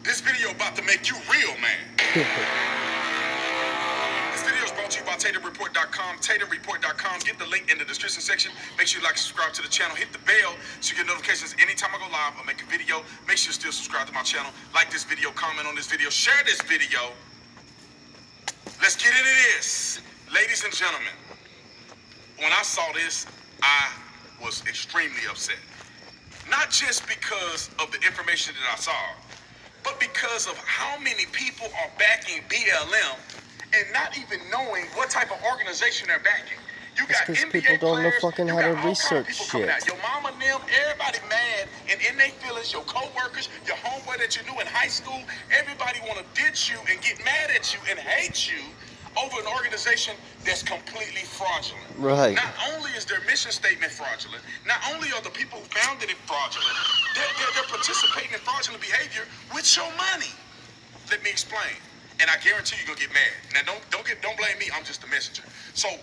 This video about to make you real, man. This video is brought to you by TatumReport.com. TatumReport.com. Get the link in the description section. Make sure you like and subscribe to the channel. Hit the bell so you get notifications anytime I go live or make a video. Make sure you still subscribe to my channel. Like this video, comment on this video, share this video. Let's get into this. Ladies and gentlemen, when I saw this, I was extremely upset. Not just because of the information that I saw, but because of how many people are backing BLM and not even knowing what type of organization they're backing. You got because NBA people don't know players, fucking you how got to all kind of research people coming shit. out. Your mama and them, everybody mad and in their feelings. Your co-workers, your homeboy that you knew in high school, everybody want to ditch you and get mad at you and hate you over an organization that's completely fraudulent. Right. Not only is their mission statement fraudulent, not only are the people who founded it fraudulent, they're participating in fraudulent behavior with your money. Let me explain. And I guarantee you're gonna get mad. Now don't blame me, I'm just a messenger. So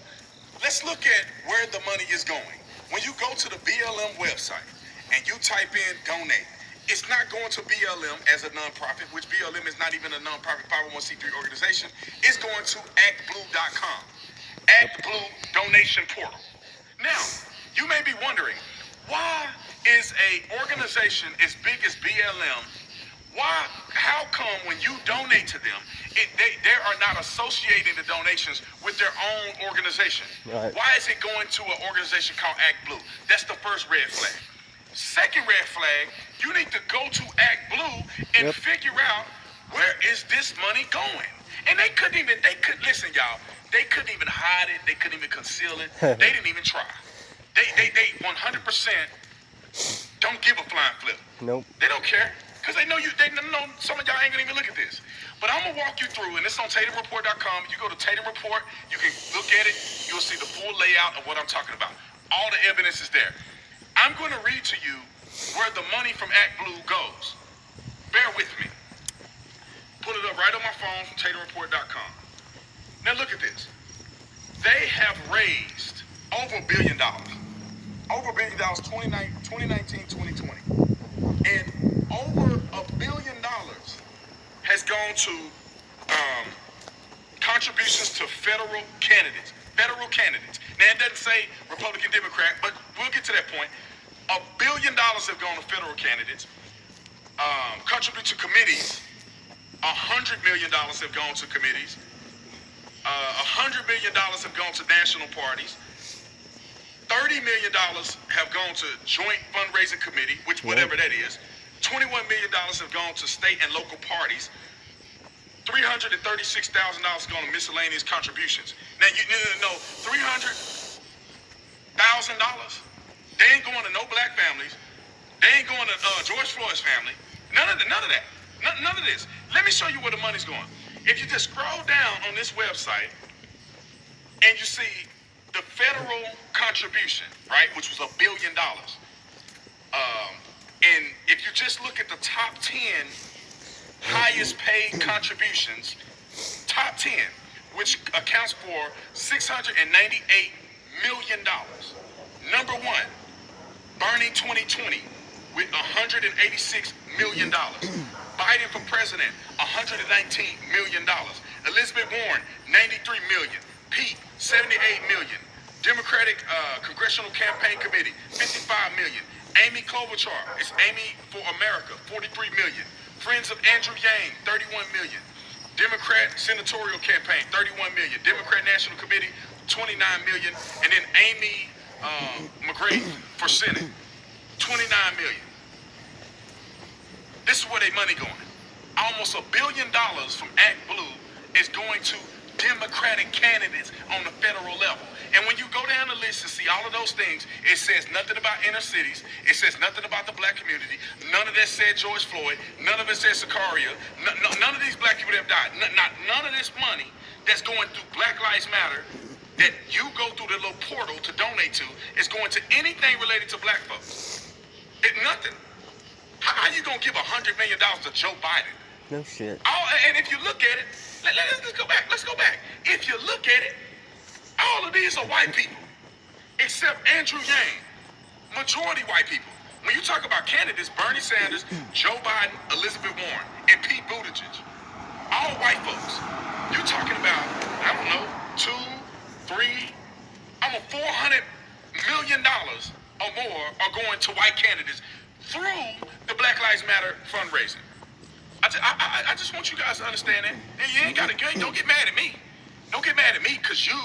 let's look at where the money is going. When you go to the BLM website and you type in donate, it's not going to BLM as a nonprofit, which BLM is not even a nonprofit 501c3 organization. It's going to actblue.com. ActBlue donation portal. Now, you may be wondering, why is a organization as big as BLM, how come when you donate to them, they are not associating the donations with their own organization? Right. Why is it going to an organization called ActBlue? That's the first red flag. Second red flag, you need to go to ActBlue and figure out where is this money going. And they couldn't listen, y'all, they couldn't even hide it, they couldn't even conceal it, they didn't even try. They 100% don't give a flying flip. Nope. They don't care, because they know some of y'all ain't gonna even look at this. But I'm gonna walk you through, and it's on TatumReport.com. You go to Tatum Report, you can look at it, you'll see the full layout of what I'm talking about. All the evidence is there. I'm going to read to you where the money from ActBlue goes. Bear with me. Put it up right on my phone from TatumReport.com. Now look at this. They have raised over $1 billion. Over $1 billion 2019, 2020. And over $1 billion has gone to contributions to federal candidates. Now it doesn't say Republican, Democrat, but we'll get to that point. $1 billion have gone to federal candidates. Contribute to committees. $100 million have gone to committees. $100 million have gone to national parties. $30 million have gone to joint fundraising committee, which whatever that is. $21 million have gone to state and local parties. $336,000 gone to miscellaneous contributions. Now you need to know $300,000. They ain't going to no black families. They ain't going to George Floyd's family. None of that. None of this. Let me show you where the money's going. If you just scroll down on this website and you see the federal contribution, right, which was $1 billion. And if you just look at the top 10 highest paid contributions, top 10, which accounts for $698 million. Number one, Bernie 2020 with $186 million. Biden for president, $119 million. Elizabeth Warren, $93 million. Pete, $78 million. Democratic Congressional Campaign Committee, $55 million. Amy Klobuchar, it's Amy for America, $43 million. Friends of Andrew Yang, $31 million. Democrat Senatorial Campaign, $31 million. Democrat National Committee, $29 million. And then Amy McGrady for Senate, $29 million. This is where they money going. Almost $1 billion from ActBlue is going to Democratic candidates on the federal level. And when you go down the list and see all of those things, it says nothing about inner cities. It says nothing about the black community. None of that said George Floyd. None of it said Sicaria. None of these black people that have died. None of this money that's going through Black Lives Matter that you go through the little portal to donate to is going to anything related to black folks. Nothing. How you gonna give $100 million to Joe Biden? No shit. And if you look at it, let's go back. Let's go back. If you look at it, all of these are white people, except Andrew Yang. Majority white people. When you talk about candidates, Bernie Sanders, Joe Biden, Elizabeth Warren, and Pete white folks. You're talking about, I don't know, 2, 3, almost $400 million or more are going to white candidates through the Black Lives Matter fundraising. I just want you guys to understand that. And you ain't got to, don't get mad at me. Don't get mad at me because you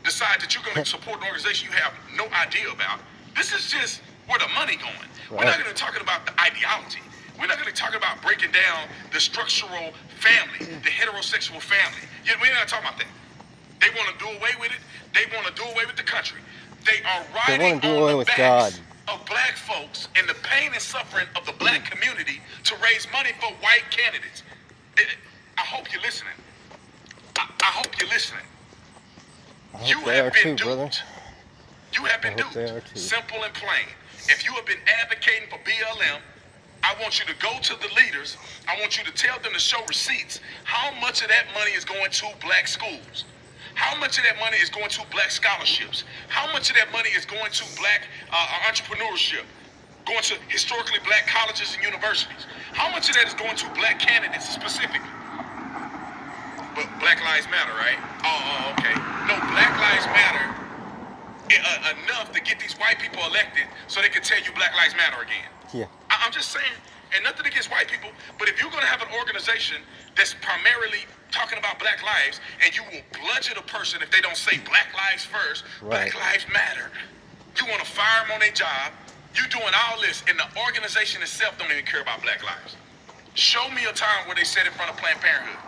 decide that you're going to support an organization you have no idea about. This is just where the money going. Right. We're not going to talk about the ideology. We're not going to talk about breaking down the structural family, the heterosexual family. We're not talking about that. They want to do away with it. They want to do away with the country. They are riding on the backs of black folks and the pain and suffering of the black community to raise money for white candidates. I hope you're listening. I hope you're listening. You have been duped. You have been duped. Simple and plain. If you have been advocating for BLM, I want you to go to the leaders. I want you to tell them to show receipts. How much of that money is going to black schools? How much of that money is going to black scholarships? How much of that money is going to black entrepreneurship? Going to historically black colleges and universities? How much of that is going to black candidates specifically? But Black Lives Matter, right? Oh, okay. No, Black Lives Matter enough to get these white people elected so they can tell you Black Lives Matter again. Yeah. I'm just saying, and nothing against white people, but if you're going to have an organization that's primarily talking about black lives, and you will bludgeon a person if they don't say black lives first, right. Black lives matter, you want to fire them on their job, you doing all this, and the organization itself don't even care about black lives. Show me a time where they said in front of Planned Parenthood.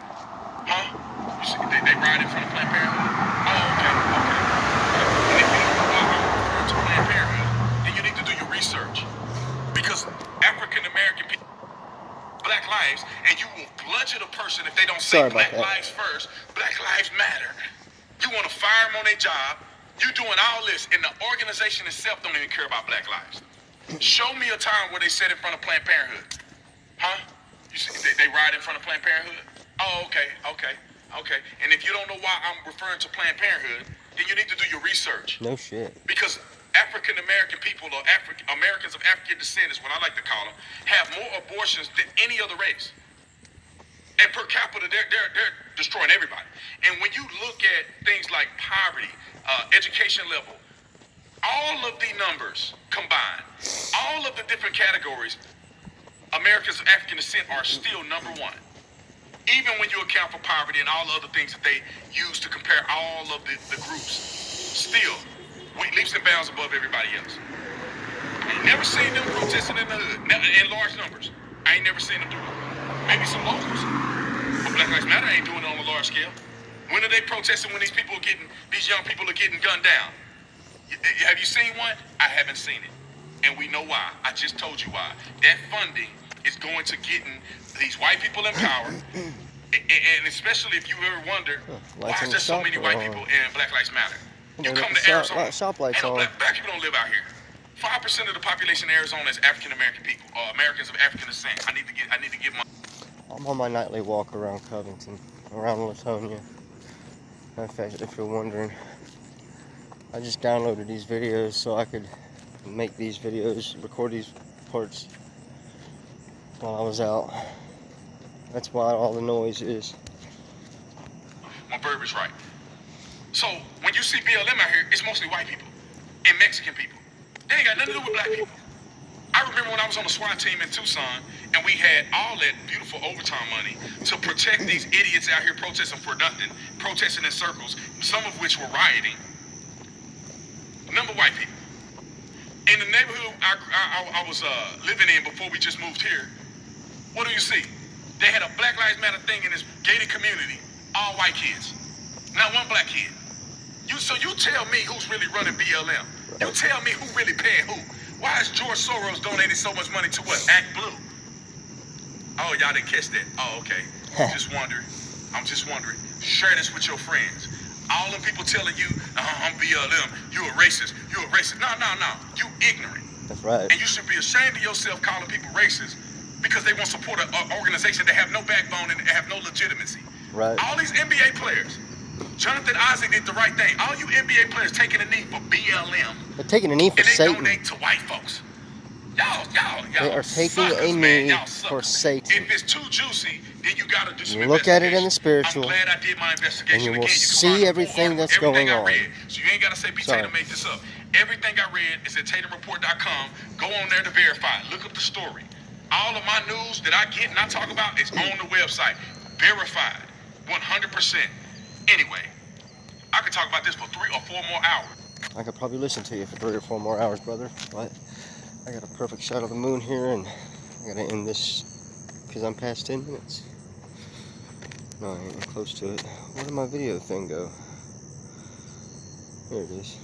Huh? You see, they ride in front of Planned Parenthood? Oh, okay. And if you don't know why I'm referring to Planned Parenthood, then you need to do your research. Because African American people, black lives, and you will bludgeon a person if they don't say black lives first, black lives matter. You want to fire them on their job. You doing all this, and the organization itself don't even care about black lives. Show me a time where they said in front of Planned Parenthood. Huh? You see, they ride in front of Planned Parenthood? Oh, okay. And if you don't know why I'm referring to Planned Parenthood, then you need to do your research. No shit. Because African American people, or Americans of African descent is what I like to call them, have more abortions than any other race. And per capita, they're destroying everybody. And when you look at things like poverty, education level, all of the numbers combined, all of the different categories, Americans of African descent are still number one. Even when you account for poverty and all the other things that they use to compare all of the groups, still, we leaps and bounds above everybody else. I ain't never seen them protesting in the hood, in large numbers. I ain't never seen them do it. Maybe some locals. But Black Lives Matter ain't doing it on a large scale. When are they protesting when these young people are getting gunned down? Have you seen one? I haven't seen it. And we know why. I just told you why. That funding is going to getting these white people in power. And especially if you ever wonder, why is there so many white people in Black Lives Matter? You come to Arizona, ain't no black people don't live out here. 5% of the population in Arizona is African American people, or Americans of African descent. I need to get my. I'm on my nightly walk around Covington, around Latonia. In fact, if you're wondering, I just downloaded these videos so I could make these videos, record these parts while I was out. That's why all the noise is. My verb is right. So when you see BLM out here, it's mostly white people and Mexican people. They ain't got nothing to do with black people. I remember when I was on the SWAT team in Tucson, and we had all that beautiful overtime money to protect these idiots out here protesting for nothing, protesting in circles, some of which were rioting. Number white people. In the neighborhood I was living in before we just moved here, what do you see? They had a Black Lives Matter thing in this gated community, all white kids, not one black kid. So you tell me who's really running BLM. You tell me who really paying who. Why is George Soros donating so much money to what? Act Blue. Oh, y'all didn't catch that. Oh, okay. I'm just wondering. Share this with your friends. All them people telling you, I'm BLM, you a racist. No. You ignorant. That's right. And you should be ashamed of yourself calling people racist because they want to support an organization that have no backbone and have no legitimacy. Right. All these NBA players, Jonathan Isaac did the right thing. All you NBA players taking a knee for BLM. They're taking a knee for Satan. Satan. And they donate to white folks. They are taking a suckers, man. knee Y'all for suckers. Satan. If it's too juicy, then you gotta do some You look at it in the investigation. spiritual, I'm glad I did my investigation. and you will Again, you can see find the full everything article, that's everything going I on. read. So you ain't gotta say B. Sorry. Tatum made this up. Everything I read is at TatumReport.com. Go on there to verify. Look up the story. All of my news that I get and I talk about is on the website. Verified. 100%. Anyway, I could talk about this for 3 or 4 more hours. I could probably listen to you for 3 or 4 more hours, brother, but I got a perfect shot of the moon here, and I gotta end this because I'm past 10 minutes. No, I ain't close to it. Where did my video thing go? Here it is.